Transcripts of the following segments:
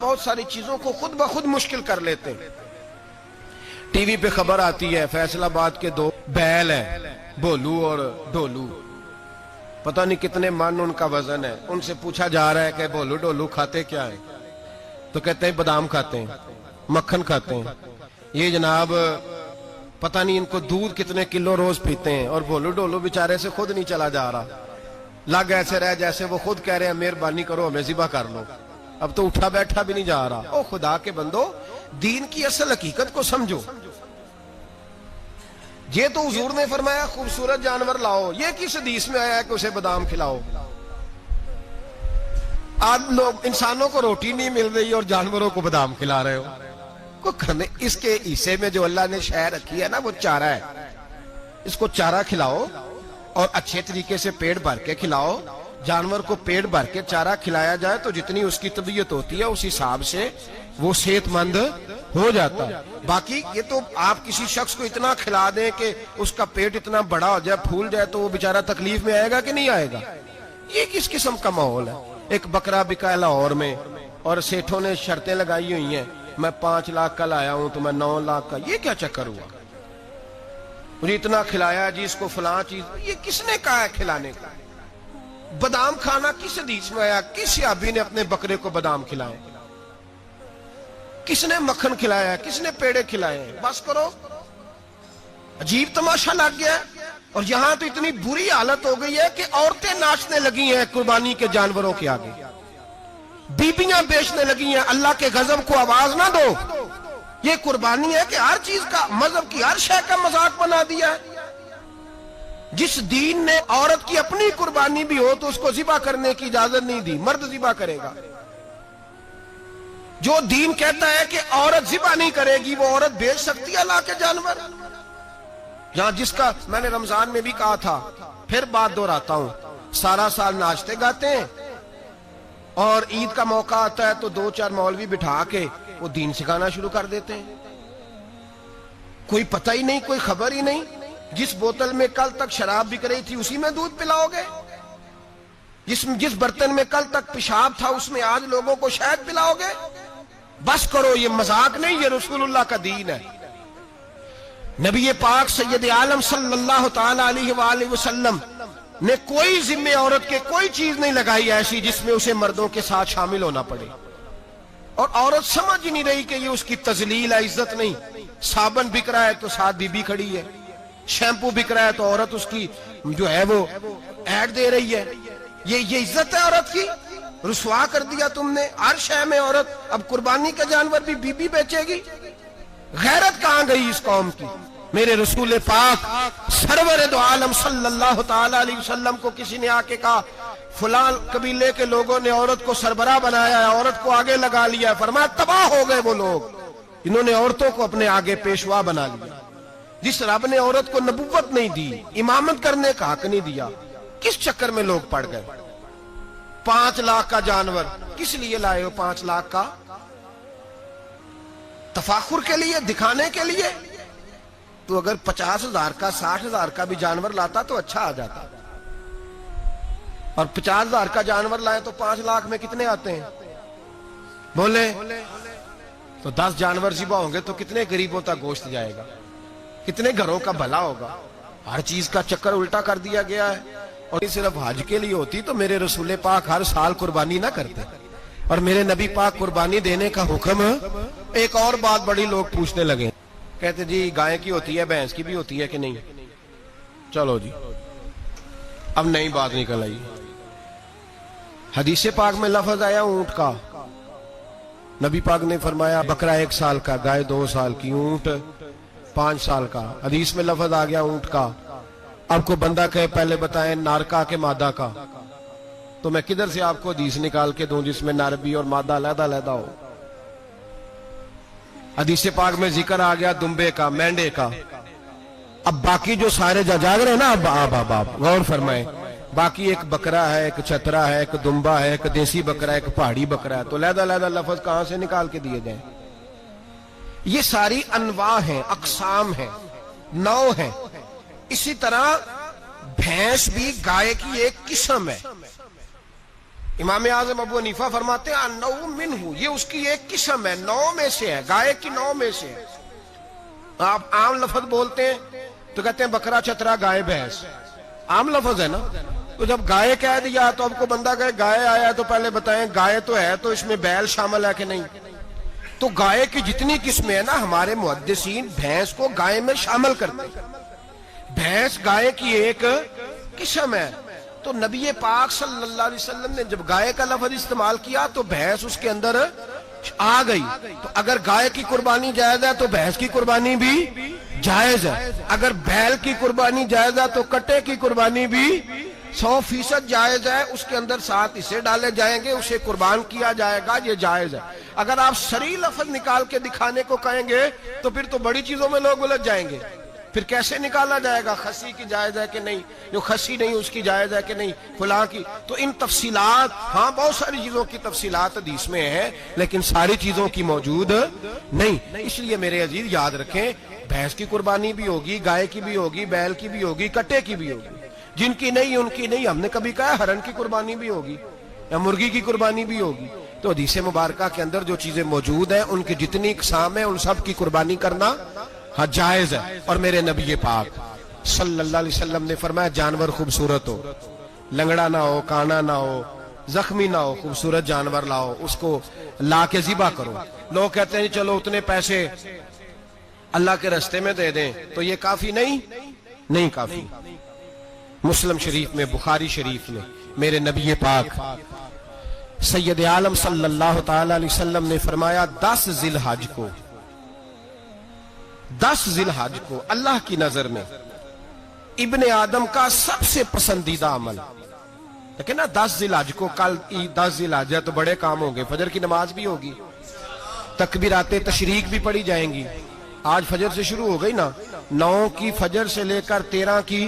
بہت ساری چیزوں کو خود بخود مشکل کر لیتے ہیں۔ ٹی وی پہ خبر آتی ہے فیصل آباد کے دو بیل ہیں، بولو اور ڈولو، پتہ نہیں کتنے من ان کا وزن ہے۔ ان سے پوچھا جا رہا ہے کہ بولو ڈولو کھاتے کیا ہیں؟ تو کہتے ہیں بادام کھاتے ہیں، مکھن کھاتے ہیں۔ یہ جناب پتہ نہیں ان کو دودھ کتنے کلو روز پیتے ہیں، اور بولو ڈولو بیچارے سے خود نہیں چلا جا رہا، لگ ایسے رہ جیسے وہ خود کہہ رہے ہیں مہربانی کرو ہمیں ذبح کر لو، اب تو اٹھا بیٹھا بھی نہیں جا رہا۔ او خدا کے بندو، دین کی اصل حقیقت کو سمجھو۔ یہ تو حضور نے فرمایا خوبصورت جانور لاؤ، یہ کس حدیث میں آیا ہے کہ اسے بادام کھلاؤ؟ آج لوگ انسانوں کو روٹی نہیں مل رہی اور جانوروں کو بادام کھلا رہے ہو۔ کو کرنے اس کے حصے میں جو اللہ نے شے رکھی ہے نا وہ چارہ ہے، اس کو چارہ کھلاؤ اور اچھے طریقے سے پیٹ بھر کے کھلاؤ۔ جانور کو پیٹ بھر کے چارہ کھلایا جائے تو جتنی اس کی طبیعت ہوتی ہے اس حساب سے وہ صحت مند ہو جاتا ہے۔ باقی یہ تو آپ کسی شخص کو اتنا کھلا دیں کہ اس کا پیٹ اتنا بڑا ہو جائے، پھول جائے، تو وہ بیچارہ تکلیف میں آئے گا کہ نہیں آئے گا؟ یہ کس قسم کا ماحول ہے؟ ایک بکرا بکا لاہور میں اور سیٹھوں نے شرطیں لگائی ہوئی ہیں، میں 5 لاکھ کا لایا ہوں تو میں 9 لاکھ کا۔ یہ کیا چکر ہوا؟ مجھے اتنا کھلایا جی، اس کو فلاں چیز۔ یہ کس نے کہا ہے کھلانے کا؟ بادام کھانا کس حدیث میں آیا؟ کس صحابی نے اپنے بکرے کو بادام کھلائے؟ کس نے مکھن کھلایا؟ کس نے پیڑے کھلائے؟ بس کرو، عجیب تماشا لگ گیا ہے۔ اور یہاں تو اتنی بری حالت ہو گئی ہے کہ عورتیں ناچنے لگی ہیں قربانی کے جانوروں کے آگے، بیبیاں بیچنے لگی ہیں۔ اللہ کے غضب کو آواز نہ دو۔ یہ قربانی ہے کہ ہر چیز کا، مذہب کی ہر شے کا مذاق بنا دیا ہے۔ جس دین نے عورت کی اپنی قربانی بھی ہو تو اس کو ذبح کرنے کی اجازت نہیں دی، مرد ذبح کرے گا۔ جو دین کہتا ہے کہ عورت ذبح نہیں کرے گی، وہ عورت بیچ سکتی ہے اللہ کے جانور؟ یہاں جس کا میں نے رمضان میں بھی کہا تھا، پھر بات دہراتا ہوں، سارا سال ناچتے گاتے ہیں اور عید کا موقع آتا ہے تو 2-4 مولوی بٹھا کے وہ دین سکھانا شروع کر دیتے ہیں۔ کوئی پتہ ہی نہیں، کوئی خبر ہی نہیں۔ جس بوتل میں کل تک شراب بک رہی تھی اسی میں دودھ پلاؤ گے؟ جس برتن میں کل تک پیشاب تھا اس میں آج لوگوں کو شہد پلاؤ گے؟ بس کرو، یہ مذاق نہیں، یہ رسول اللہ کا دین ہے۔ نبی پاک سید عالم صلی اللہ تعالی علیہ وآلہ وسلم نے کوئی ذمہ عورت کے کوئی چیز نہیں لگائی ایسی جس میں اسے مردوں کے ساتھ شامل ہونا پڑے، اور عورت سمجھ نہیں رہی کہ یہ اس کی تذلیل ہے، عزت نہیں۔ صابن بک رہا ہے تو ساتھ بی بی کھڑی ہے، شیمپو بک رہا ہے تو عورت اس کی جو ہے وہ ایڈ دے رہی ہے۔ یہ عزت ہے عورت کی؟ رسوا کر دیا تم نے ہر شے میں عورت۔ اب قربانی کا جانور بھی بی بی بیچے گی؟ غیرت کہاں گئی اس قوم کی؟ میرے رسول پاک سرور دو عالم صلی اللہ تعالی علیہ وسلم کو کسی نے آ کے کہا فلاں قبیلے کے لوگوں نے عورت کو سربراہ بنایا ہے، عورت کو آگے لگا لیا ہے۔ فرمایا تباہ ہو گئے وہ لوگ، انہوں نے عورتوں کو اپنے آگے پیشوا بنا لیا۔ جس رب نے عورت کو نبوت نہیں دی، امامت کرنے کا حق نہیں دیا، کس چکر میں لوگ پڑ گئے؟ 5 لاکھ کا جانور کس لیے لائے ہو؟ 5 لاکھ کا تفاخر کے لیے، دکھانے کے لیے؟ تو اگر 50,000 کا 60,000 کا بھی جانور لاتا تو اچھا آ جاتا، اور 50,000 کا جانور لائے تو 5 لاکھ میں کتنے آتے ہیں؟ بولے تو 10 جانور ذبح ہوں گے تو کتنے غریبوں تک گوشت جائے گا؟ کتنے گھروں کا بھلا ہوگا؟ ہر چیز کا چکر الٹا کر دیا گیا ہے۔ اور یہ صرف حج کے لیے ہوتی تو میرے رسول پاک ہر سال قربانی نہ کرتے، اور میرے نبی پاک قربانی دینے کا حکم۔ ایک اور بات بڑی لوگ پوچھنے لگے، کہتے جی گائے کی ہوتی ہے، بھینس کی بھی ہوتی ہے کہ نہیں؟ چلو جی، اب نئی بات نکل آئی۔ حدیث پاک میں لفظ آیا اونٹ کا، نبی پاک نے فرمایا بکرا 1 سال کا، گائے 2 سال کی، اونٹ 5 سال کا۔ حدیث میں لفظ آ گیا اونٹ کا۔ اب کو بندہ کہے پہلے بتائیں نر کا کہ مادہ کا، تو میں کدھر سے آپ کو حدیث نکال کے دوں جس میں نر بھی اور مادہ علیحدہ علیحدہ ہو؟ حدیث پاک میں ذکر آ گیا دمبے کا، مینڈے کا۔ اب باقی جو سارے جاگ رہے ہیں نا، اب غور فرمائیں، باقی ایک بکرا ہے، ایک چترا ہے، ایک دمبا ہے، ایک دیسی بکرا ہے، ایک پہاڑی بکرا ہے، تو علیحدہ علیحدہ لفظ کہاں سے نکال کے دیے جائیں؟ یہ ساری انواع ہیں، اقسام ہیں، نوع ہیں۔ اسی طرح بھینس بھی گائے کی ایک قسم ہے، امام اعظم ابو حنیفہ فرماتے ہیں النوع منہ، یہ اس کی ایک قسم ہے، نوع میں سے ہے، گائے کی نوع میں سے ہے۔ آپ عام لفظ بولتے ہیں تو کہتے ہیں بکرا چترا گائے بھینس، عام لفظ ہے نا۔ تو جب گائے کہہ دیا تو اب کو بندہ کہے گائے آیا تو پہلے بتائیں گائے تو ہے تو اس میں بیل شامل ہے کہ نہیں؟ تو گائے کی جتنی قسمیں ہیں نا ہمارے محدثین بھینس کو گائے میں شامل کرتے ہیں، بھینس گائے کی ایک قسم ہے۔ تو نبی پاک صلی اللہ علیہ وسلم نے جب گائے کا لفظ استعمال کیا تو بھینس اس کے اندر آ گئی۔ تو اگر گائے کی قربانی جائز ہے تو بھینس کی قربانی بھی جائز ہے، اگر بیل کی قربانی جائز ہے تو کٹے کی قربانی بھی 100% جائز ہے، اس کے اندر 7 حصے ڈالے جائیں گے، اسے قربان کیا جائے گا، یہ جائز ہے۔ اگر آپ صریح لفظ نکال کے دکھانے کو کہیں گے تو پھر تو بڑی چیزوں میں لوگ الجھ جائیں گے، پھر کیسے نکالا جائے گا خسی کی جائز ہے کہ نہیں، جو خسی نہیں اس کی جائز ہے کہ نہیں، فلاں کی۔ تو ان تفصیلات، ہاں بہت ساری چیزوں کی تفصیلات حدیث میں ہیں لیکن ساری چیزوں کی موجود نہیں۔ اس لیے میرے عزیز یاد رکھیں، بھینس کی قربانی بھی ہوگی، گائے کی بھی ہوگی، بیل کی بھی ہوگی، کٹے کی بھی ہوگی، جن کی نہیں ان کی نہیں۔ ہم نے کبھی کہا ہرن کی قربانی بھی ہوگی یا مرغی کی قربانی بھی ہوگی۔ تو حدیث مبارکہ کے اندر جو چیزیں موجود ہیں ان کی جتنی اقسام ہیں ان سب کی قربانی کرنا ہاں جائز ہے۔ اور میرے نبی پاک صلی اللہ علیہ وسلم نے فرمایا جانور خوبصورت ہو، لنگڑا نہ ہو، کانا نہ ہو، زخمی نہ ہو، خوبصورت جانور لاؤ، اس کو لا کے ذبح کرو۔ لوگ کہتے ہیں چلو اتنے پیسے اللہ کے راستے میں دے دیں، تو یہ کافی نہیں کافی۔ مسلم شریف میں، بخاری شریف میں میرے نبی پاک سید عالم صلی اللہ تعالی علیہ وسلم نے فرمایا 10 ذی الحج کو اللہ کی نظر میں ابن آدم کا سب سے پسندیدہ عمل، لیکن نا 10 ذی الحج کو، کل 10 ذی الحج ہے تو بڑے کام ہوں گے، فجر کی نماز بھی ہوگی، تکبیرات تشریق بھی پڑھی جائیں گی۔ آج فجر سے شروع ہو گئی نا، 9 کی فجر سے لے کر 13 کی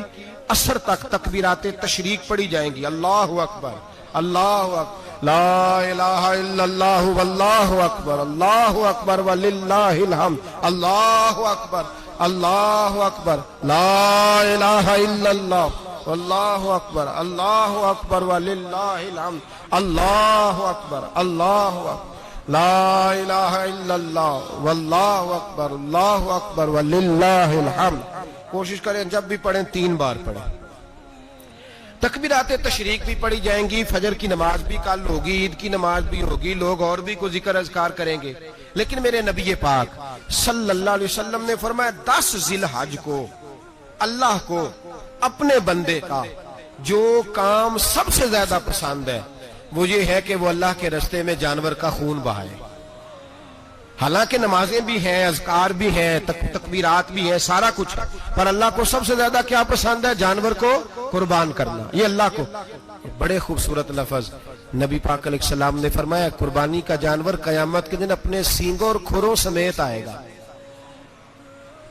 عصر تک تکبیرات تشریق پڑھی جائیں گی۔ اللہ اکبر، اللہ اکبر، لا الہ الا اللہ واللہ اکبر، اللہ اکبر وللہ الحمد، اللہ اکبر، اللہ اکبر، لا الہ الا اللہ واللہ اکبر، اللہ اکبر وللہ الحمد، اللہ اکبر، اللہ اکبر، لا الہ الا اللہ واللہ اکبر، اللہ اکبر وللہ الحمد۔ کوشش کریں جب بھی پڑھیں 3 بار پڑھیں۔ تکبیرات تشریق بھی پڑھی جائیں گی، فجر کی نماز بھی کل ہوگی، عید کی نماز بھی ہوگی، لوگ اور بھی کوئی ذکر اذکار کریں گے، لیکن میرے نبی پاک صلی اللہ علیہ وسلم نے فرمایا 10 ذی الحج کو اللہ کو اپنے بندے کا جو کام سب سے زیادہ پسند ہے وہ یہ ہے کہ وہ اللہ کے راستے میں جانور کا خون بہائے۔ حالانکہ نمازیں بھی ہیں، اذکار بھی ہیں، تکبیرات بھی ہیں، سارا کچھ ہے، پر اللہ کو سب سے زیادہ کیا پسند ہے؟ جانور کو قربان کرنا۔ یہ اللہ کو بڑے خوبصورت لفظ نبی پاک علیہ السلام نے فرمایا قربانی کا جانور قیامت کے دن اپنے سینگوں اور کھروں سمیت آئے گا،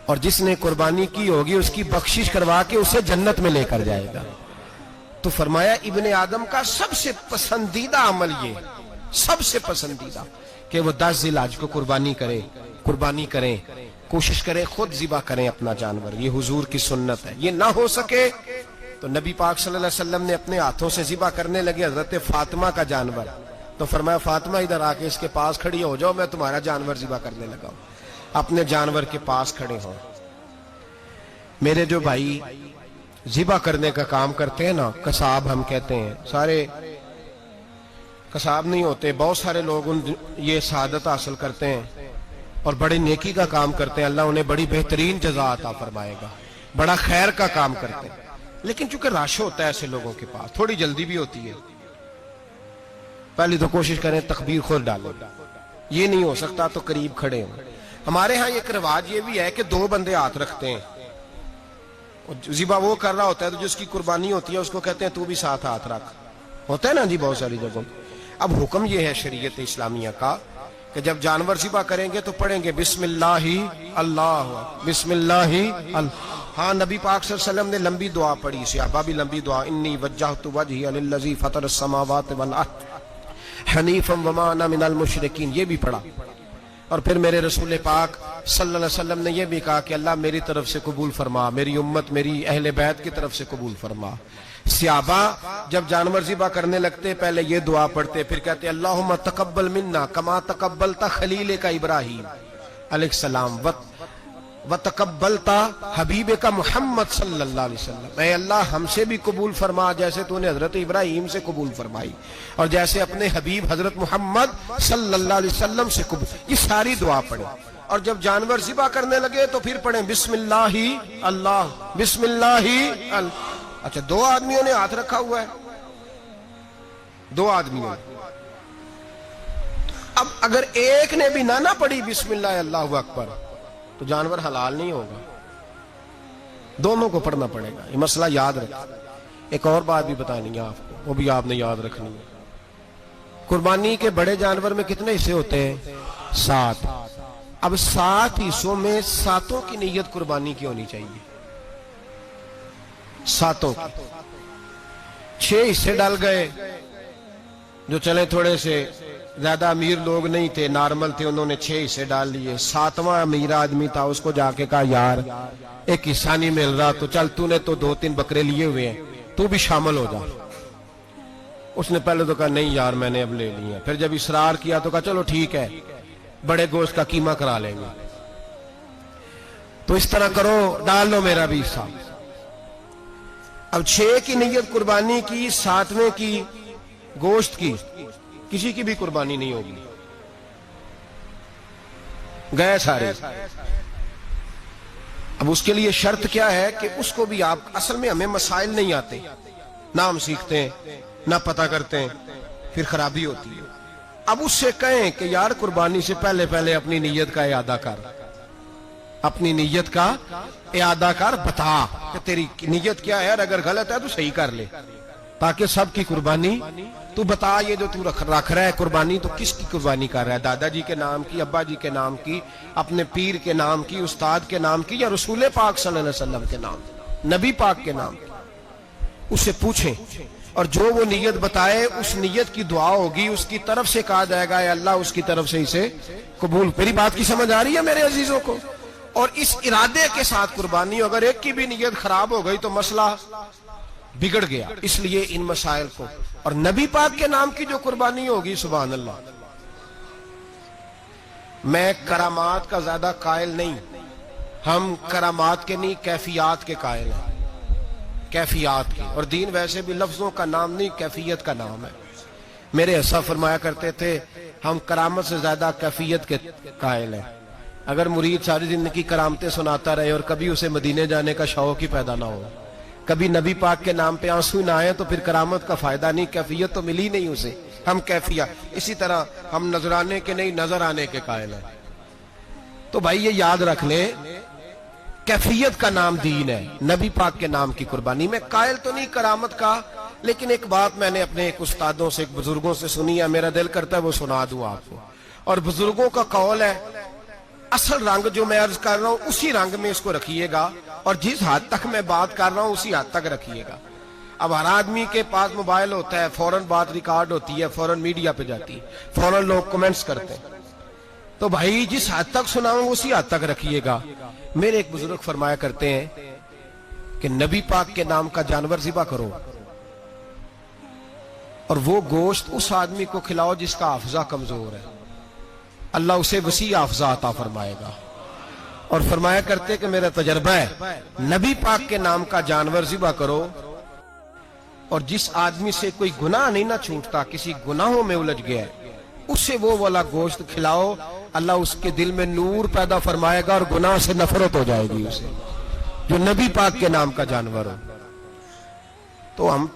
اور جس نے قربانی کی ہوگی اس کی بخشش کروا کے اسے جنت میں لے کر جائے گا۔ تو فرمایا ابن آدم کا سب سے پسندیدہ عمل یہ، سب سے پسندیدہ، کہ وہ 10 ذی الحج کو قربانی کریں، کوشش کریں خود ذبح کریں اپنا جانور۔ یہ حضور کی سنت ہے۔ یہ نہ ہو سکے تو نبی پاک صلی اللہ علیہ وسلم نے اپنے ہاتھوں سے ذبح کرنے لگے حضرت فاطمہ کا جانور، تو فرمایا فاطمہ ادھر آ کے اس کے پاس کھڑی ہو جاؤ، میں تمہارا جانور ذبح کرنے لگا ہوں۔ اپنے جانور کے پاس کھڑے ہوں۔ میرے جو بھائی ذبح کرنے کا کام کرتے ہیں نا، قصاب ہم کہتے ہیں، سارے قصاب نہیں ہوتے، بہت سارے لوگ یہ سعادت حاصل کرتے ہیں اور بڑے نیکی کا کام کرتے ہیں، اللہ انہیں بڑی بہترین جزا عطا فرمائے گا، بڑا خیر کا کام کرتے ہیں، لیکن چونکہ رش ہوتا ہے ایسے لوگوں کے پاس، تھوڑی جلدی بھی ہوتی ہے، پہلی تو کوشش کریں تکبیر خود ڈالیں، یہ نہیں ہو سکتا تو قریب کھڑے ہوں۔ ہمارے ہاں ایک رواج یہ بھی ہے کہ 2 بندے ہاتھ رکھتے ہیں، ذبح وہ کر رہا ہوتا ہے تو جس کی قربانی ہوتی ہے اس کو کہتے ہیں تو بھی ساتھ ہاتھ رکھ، ہوتا ہے نا جی بہت ساری جگہوں۔ اب حکم یہ ہے شریعت اسلامیہ کا کہ جب جانور ذبح کریں گے تو پڑھیں گے بسم اللہ اللہ، بسم اللہ اللہ۔ ہاں نبی پاک صلی اللہ علیہ وسلم نے لمبی دعا پڑھی، صحابہ بھی لمبی دعا، انی وجہت وجہی للذی فطر السماوات والارض حنیفا وما انا من المشرکین، یہ بھی پڑھا۔ اور پھر میرے رسول پاک صلی اللہ علیہ وسلم نے یہ بھی کہا کہ اللہ میری طرف سے قبول فرما، میری امت، میری اہل بیت کی طرف سے قبول فرما۔ صحابہ جب جانور ذبح کرنے لگتے پہلے یہ دعا پڑھتے، پھر کہتے اللہم تقبل منا کما تقبلتا خلیل کا ابراہیم علیہ السلام وتقبلتا حبیب کا محمد صلی اللہ علیہ وسلم، اے اللہ ہم سے بھی قبول فرما جیسے تو نے حضرت ابراہیم سے قبول فرمائی اور جیسے اپنے حبیب حضرت محمد صلی اللہ علیہ وسلم سے قبول. یہ ساری دعا پڑھیں اور جب جانور ذبح کرنے لگے تو پھر پڑھیں بسم اللہ اللہ بسم اللہ اللہ. اچھا 2 آدمیوں نے ہاتھ رکھا ہوا ہے، 2 آدمیوں نے. اب اگر ایک نے بھی نہ پڑھی بسم اللہ اللہ اکبر تو جانور حلال نہیں ہوگا، دونوں کو پڑھنا پڑے گا. یہ مسئلہ یاد رکھیں. ایک اور بات بھی بتانی ہے آپ کو، وہ بھی آپ نے یاد رکھنی ہے. قربانی کے بڑے جانور میں کتنے حصے ہوتے ہیں؟ 7. اب 7 حصوں میں 7 کی نیت قربانی کی ہونی چاہیے. 7 کی 6 حصے ڈال گئے، جو چلے تھوڑے سے زیادہ امیر لوگ نہیں تھے، نارمل تھے، انہوں نے 6 حصے ڈال لیے. 7واں امیر آدمی تھا، اس کو جا کے کہا یار ایک حصہ نہیں مل رہا تو چل تو نے تو 2-3 بکرے لیے ہوئے ہیں تو بھی شامل ہو جا. اس نے پہلے تو کہا نہیں یار میں نے اب لے لی ہیں. پھر جب اصرار کیا تو کہا چلو ٹھیک ہے بڑے گوشت کا قیمہ کرا لیں گے. تو اس طرح کرو ڈال لو میرا بھی حصہ. اب 6 کی نیت قربانی کی، 7ویں کی گوشت کی، کسی کی بھی قربانی نہیں ہوگی، گئے سارے. اب اس کے لیے شرط کیا ہے کہ اس کو بھی آپ، اصل میں ہمیں مسائل نہیں آتے، نہ ہم سیکھتے ہیں نہ پتہ کرتے ہیں، پھر خرابی ہوتی ہے. اب اس سے کہیں کہ یار قربانی سے پہلے اپنی نیت کا اعادہ کر، اپنی نیت کا اعادہ کر، بتا کہ تیری نیت کیا ہے، اور اگر غلط ہے تو صحیح کر لے تاکہ سب کی قربانی تو بتا. یہ جو تو رکھ رہا ہے قربانی تو کس کی قربانی کر رہا ہے؟ دادا جی کے نام کی، ابا جی کے نام کی، اپنے پیر کے نام کی، استاد کے نام کی، یا رسول پاک صلی اللہ علیہ وسلم کے نام، نبی پاک کے نام کی؟ اس سے پوچھیں اور جو وہ نیت بتائے اس نیت کی دعا ہوگی، اس کی طرف سے کہا جائے گا اے اللہ اس کی طرف سے اسے قبول. میری بات کی سمجھ آ رہی ہے میرے عزیزوں کو؟ اور اس ارادے کے ساتھ قربانی، اگر ایک کی بھی نیت خراب ہو گئی تو مسئلہ بگڑ گیا. اس لیے ان مسائل کو، اور نبی پاک کے نام کی جو قربانی ہوگی سبحان اللہ. میں کرامات کا زیادہ قائل نہیں، ہم کرامات کے نہیں کیفیات کے قائل ہیں، کیفیات کی. اور دین ویسے بھی لفظوں کا نام نہیں کیفیت کا نام ہے. میرے ایسا فرمایا کرتے تھے ہم کرامت سے زیادہ کیفیت کے قائل ہیں. اگر مرید ساری زندگی کرامتیں سناتا رہے اور کبھی اسے مدینے جانے کا شوق ہی پیدا نہ ہو، کبھی نبی پاک کے نام پہ آنسو نہ آئے تو پھر کرامت کا فائدہ نہیں، کیفیت تو ملی نہیں اسے. ہم کیفیت، اسی طرح ہم نظرانے کے نہیں نظر آنے کے قائل ہیں. تو بھائی یہ یاد رکھ لیں کیفیت کا نام دین ہے، نبی پاک کے نام کی قربانی. میں قائل تو نہیں کرامت کا، لیکن ایک بات میں نے اپنے ایک استادوں سے، ایک بزرگوں سے سنی ہے، میرا دل کرتا ہے وہ سنا دوں آپ کو. اور بزرگوں کا قول ہے اصل رنگ جو میں عرض کر رہا ہوں اسی رنگ میں اس کو رکھیے گا، اور جس حد تک میں بات کر رہا ہوں اسی حد تک رکھیے گا. اب ہر آدمی کے پاس موبائل ہوتا ہے، فوراً بات ریکارڈ ہوتی ہے، فوراً میڈیا پہ جاتی ہے، فوراً لوگ کمنٹس کرتے ہیں. تو بھائی جس حد تک سناؤں اسی حد تک رکھیے گا. میرے ایک بزرگ فرمایا کرتے ہیں کہ نبی پاک کے نام کا جانور ذبح کرو اور وہ گوشت اس آدمی کو کھلاؤ جس کا حافظہ کمزور ہے، اللہ اسے وسیع حافظہ عطا فرمائے گا. اور فرمایا کرتے کہ میرا تجربہ ہے نبی پاک کے نام کا جانور ذبح کرو اور جس آدمی سے کوئی گناہ نہیں نہ چھوٹتا، کسی گناہوں میں الجھ گیا ہے، اسے وہ والا گوشت کھلاؤ، اللہ اس کے دل میں نور پیدا فرمائے گا اور گناہ سے نفرت ہو جائے گی اسے، جو نبی پاک کے نام کا جانور ہو. تو ہم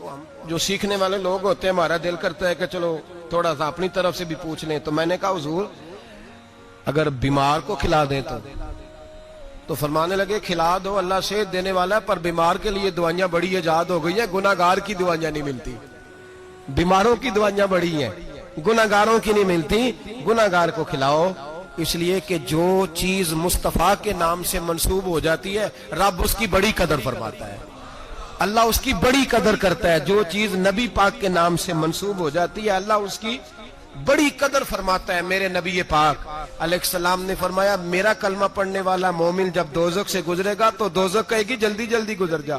جو سیکھنے والے لوگ ہوتے ہیں ہمارا دل کرتا ہے کہ چلو تھوڑا سا اپنی طرف سے بھی پوچھ لیں. تو میں نے کہا حضور اگر بیمار کو کھلا دیں تو فرمانے لگے کھلا دو، اللہ صحت دینے والا ہے، پر بیمار کے لیے دوائیاں بڑی ایجاد ہو گئی ہیں، گناہ گار کی دوائیاں نہیں ملتی. بیماروں کی دوائیاں بڑی ہیں، گناہ گاروں کی نہیں ملتی. گناہ گار کو کھلاؤ، اس لیے کہ جو چیز مصطفیٰ کے نام سے منسوب ہو جاتی ہے رب اس کی بڑی قدر فرماتا ہے، اللہ اس کی بڑی قدر کرتا ہے. جو چیز نبی پاک کے نام سے منسوب ہو جاتی ہے اللہ اس کی بڑی قدر فرماتا ہے. میرے نبی پاک علیہ السلام نے فرمایا میرا کلمہ پڑھنے والا مومن جب دوزخ سے گزرے گا تو دوزخ کہے گی جلدی جلدی گزر جا.